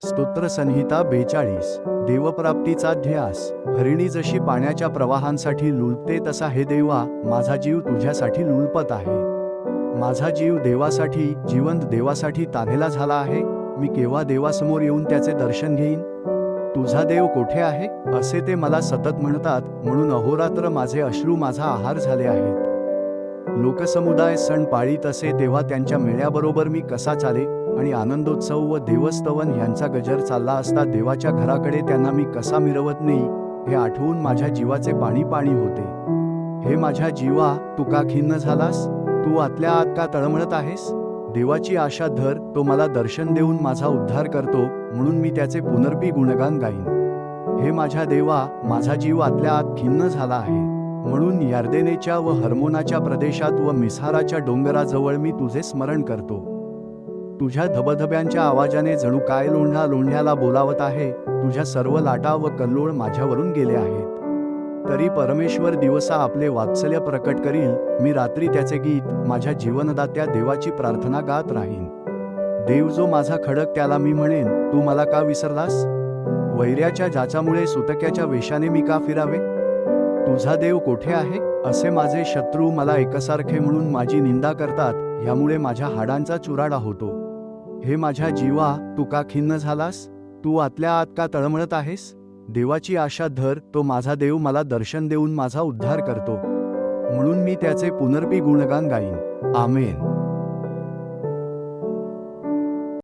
स्तोत्रसंहिता 42 देवप्राप्तीचा ध्यास। हरिणी जशी पाण्याच्या प्रवाहांसाठी लुळते तसा हे देवा माझा जीव तुझ्यासाठी लुळपत आहे। माझा जीव देवासाठी, जिवंत देवासाठी तान्हेला झाला आहे। मी केव्हा देवासमोर येऊन त्याचे दर्शन घेईन? तुझा देव कोठे आहे असे ते मला सतत म्हणतात, म्हणून अहोरात्र माझे अश्रू माझा आहार झाले आहेत। लोकसमुदाय सण पाळीत असे तेव्हा त्यांच्या मेळ्याबरोबर मी कसा चाले, आणि आनंदोत्सव व देवस्तवन यांचा गजर चालला असता देवाच्या घराकडे त्यांना मी कसा मिरवत नेई, हे आठवून माझ्या जीवाचे पाणी पाणी होते। हे माझ्या जीवा, तू का खिन्न झालास? तू आतल्या आत का तळमळत आहेस? देवाची आशा धर, तो मला दर्शन देऊन माझा उद्धार करतो, म्हणून मी त्याचे पुनर्पी गुणगान गाईन। हे माझ्या देवा, माझा जीव आतल्या आत खिन्न झाला आहे, म्हणून यार्देनेच्या व हर्मोनाच्या प्रदेशात व मिसाराच्या डोंगराजवळ मी तुझे स्मरण करतो। तुझ्या धबधब्यांच्या आवाजाने जणू काय लोंढा लोंढ्याला बोलावत आहे। तुझ्या सर्व लाटा व कल्लोळ माझ्यावरून गेले आहेत। तरी परमेश्वर दिवसा आपले वात्सल्य प्रकट करील, मी रात्री त्याचे गीत, माझ्या जीवनदात्या देवाची प्रार्थना गात राहीन। देव जो माझा खडक, त्याला मी म्हणेन, तू मला का विसरलास? वैऱ्याच्या जाचामुळे सुतक्याच्या वेशाने मी का फिरावे? तुझा देव कोठे आहे असे माझे शत्रू मला एकसारखे म्हणून माझी निंदा करतात, ह्यामुळे माझ्या हाडांचा चुराडा होतो। हे माझ्या जीवा, तू का खिन्न झालास? तू आतल्या आत का तळमळत आहेस? देवाची आशा धर, तो माझा देव मला दर्शन देऊन माझा उद्धार करतो, म्हणून मी त्याचे पुनर्पी गुणगान गाईन। आमेन।